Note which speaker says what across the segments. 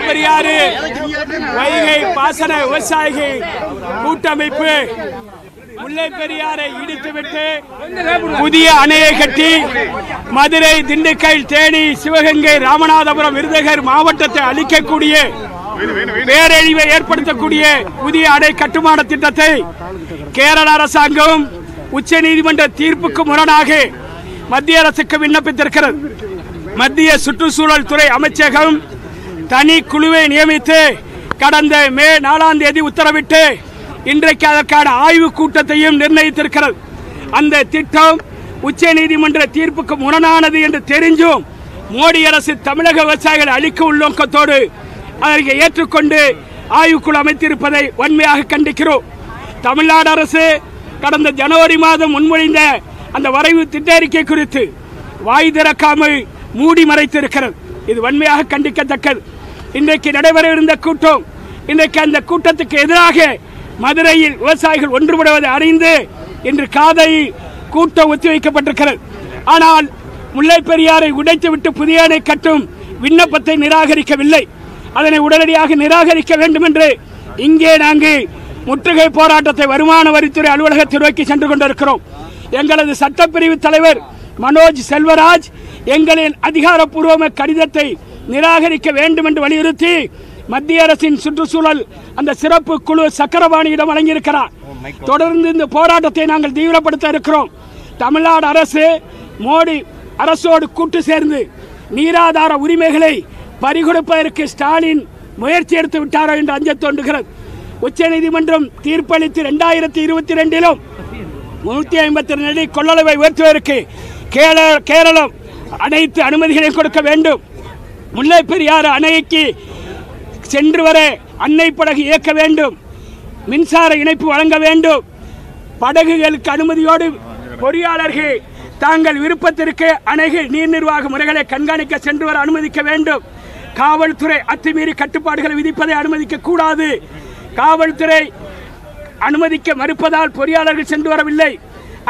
Speaker 1: பெரியாறு வைகை பாசன விவசாயிகள் கூட்டமைப்பு முல்லை பெரியாரை இடித்துவிட்டு புதிய அணையை கட்டி மதுரை, திண்டுக்கல், தேனி, சிவகங்கை, ராமநாதபுரம், விருதுநகர் மாவட்டத்தை அழிக்கக்கூடிய பேரழிவை ஏற்படுத்தக்கூடிய புதிய அணை கட்டுமான திட்டத்தை கேரள அரசாங்கம் உச்சநீதிமன்ற தீர்ப்புக்கு முரணாக மத்திய அரசுக்கு விண்ணப்பித்திருக்கிறது. மத்திய சுற்றுச்சூழல் துறை அமைச்சகம் தனி குழுவை நியமித்து கடந்த மே 4ஆம் தேதி உத்தரவிட்டு இன்றைக்கு அதற்கான ஆய்வுக் கூட்டத்தையும் நிர்ணயித்திருக்கிறது. அந்த திட்டம் உச்சநீதிமன்ற தீர்ப்புக்கு முரணானது என்று தெரிஞ்சும் மோடி அரசு தமிழக விவசாயிகளை அழிக்க உள்நோக்கத்தோடு அதற்கு ஏற்றுக்கொண்டு ஆய்வுக்குழு அமைத்திருப்பதை வன்மையாக கண்டிக்கிறோம். தமிழ்நாடு அரசு கடந்த ஜனவரி மாதம் முன்மொழிந்த அந்த வரைவு திட்ட அறிக்கை குறித்து வாய் திறக்காமல் மூடி மறைத்திருக்கிறது. இது வன்மையாக கண்டிக்கத்தக்கது. இன்றைக்கு நடைபெற இருந்த கூட்டம், இன்றைக்கு அந்த கூட்டத்துக்கு எதிராக மதுரையில் விவசாயிகள் ஒன்றுபடுவதை அறிந்து இன்று காலையில் கூட்டம் ஒத்திவைக்கப்பட்டிருக்கிறது. ஆனால் முல்லை பெரியாரை உடைத்துவிட்டு புதிய அணை கட்டும் விண்ணப்பத்தை நிராகரிக்கவில்லை. அதனை உடனடியாக நிராகரிக்க வேண்டும் என்று இங்கே நாங்கள் முற்றுகை போராட்டத்தை வருமான வரித்துறை அலுவலகத்தை நோக்கி சென்று கொண்டிருக்கிறோம். எங்களது சட்டப்பிரிவு தலைவர் மனோஜ் செல்வராஜ் எங்களின் அதிகாரப்பூர்வ கடிதத்தை நிராகரிக்க வேண்டும் என்று வலியுறுத்தி மத்திய அரசின் சுற்றுச்சூழல் அந்த சிறப்பு குழு சக்கரபாணியிடம் வழங்கியிருக்கிறார். தொடர்ந்து இந்த போராட்டத்தை நாங்கள் தீவிரப்படுத்த இருக்கிறோம். தமிழ்நாடு அரசு மோடி அரசோடு கூட்டு சேர்ந்து நீராதார உரிமைகளை பறிகொடுப்பதற்கு ஸ்டாலின் முயற்சி எடுத்து விட்டாரோ என்று அஞ்ச தோன்றுகிறது. உச்சநீதிமன்றம் தீர்ப்பளித்து 2022 152 அடி கொள்ளளவை உயர்த்துவதற்கு கேரளம் அனைத்து அனுமதிகளையும் கொடுக்க வேண்டும். முல்லை பெரியாறு அணைக்கு சென்று வர அன்னை படகு இயக்க வேண்டும். மின்சார இணைப்பு வழங்க வேண்டும். படகுகளுக்கு அனுமதியோடு பொறியாளர்கள் தாங்கள் விருப்பத்திற்கு அணைகள் நீர் நிர்வாக முறைகளை கண்காணிக்க சென்று வர அனுமதிக்க வேண்டும். காவல்துறை அத்துமீறி கட்டுப்பாடுகளை விதிப்பதை அனுமதிக்க கூடாது. காவல்துறை அனுமதிக்க மறுப்பதால் பொறியாளர்கள் சென்று வரவில்லை.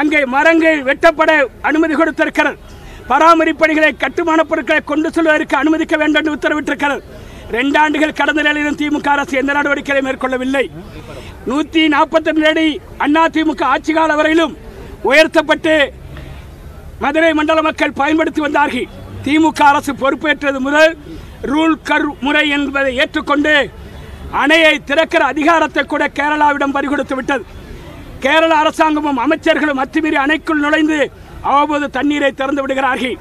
Speaker 1: அங்கே மரங்கள் வெட்டப்பட அனுமதி கொடுத்திருக்கிறது. பராமரிப்பு பணிகளை, கட்டுமான பொருட்களை கொண்டு செல்வதற்கு அனுமதிக்க வேண்டும் என்று உத்தரவிட்டிருக்கிறது. 2 ஆண்டுகள் கடந்த நிலையிலும் திமுக அரசு எந்த நடவடிக்கைகளை மேற்கொள்ளவில்லை. 142 அடி அதிமுக ஆட்சி கால வரையிலும் உயர்த்தப்பட்டு மதுரை மண்டல மக்கள் பயன்படுத்தி வந்தார்கள். திமுக அரசு பொறுப்பேற்றது முதல் ரூல் கர் முறை என்பதை ஏற்றுக்கொண்டு அணையை திறக்கிற அதிகாரத்தை கூட கேரளாவிடம் பறிகொடுத்து விட்டது. கேரள அரசாங்கமும் அமைச்சர்களும் அத்துமீறி அணைக்குள் நுழைந்து அவ்வப்போது தண்ணீரை திறந்து விடுகிறார்கள்.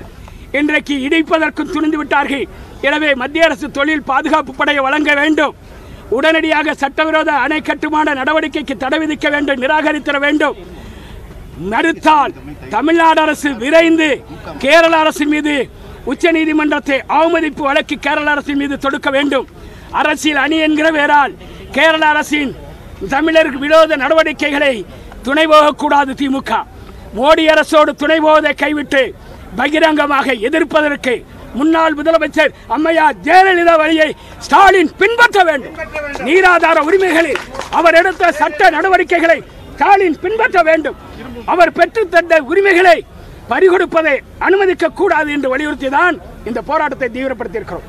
Speaker 1: இன்றைக்கு இடிப்பதற்கும் துணிந்து விட்டார்கள். எனவே மத்திய அரசு தொழில் பாதுகாப்பு படையை வழங்க வேண்டும். உடனடியாக சட்டவிரோத அணை கட்டுமான நடவடிக்கைக்கு தடை விதிக்க வேண்டும், நிராகரித்திட வேண்டும். மறுத்தால் தமிழ்நாடு அரசு விரைந்து கேரள அரசின் மீது உச்சநீதிமன்றத்தை அவமதிப்பு வழக்கு கேரள அரசின் மீது தொடுக்க வேண்டும். அரசியல் அணி என்கிற வேறால் கேரள அரசின் தமிழருக்கு விரோத நடவடிக்கைகளை துணை போகக்கூடாது. திமுக மோடி அரசோடு துணை போவதை கைவிட்டு பகிரங்கமாக எதிர்ப்பதற்கு முன்னாள் முதலமைச்சர் அம்மையார் ஜெயலலிதா வழியை ஸ்டாலின் பின்பற்ற வேண்டும். நீராதார உரிமைகளில் அவர் எடுத்த சட்ட நடவடிக்கைகளை ஸ்டாலின் பின்பற்ற வேண்டும். அவர் பெற்றுத்தந்த உரிமைகளை பறிகொடுப்பதை அனுமதிக்க கூடாது என்று வலியுறுத்திதான் இந்த போராட்டத்தை தீவிரப்படுத்தியிருக்கிறோம்.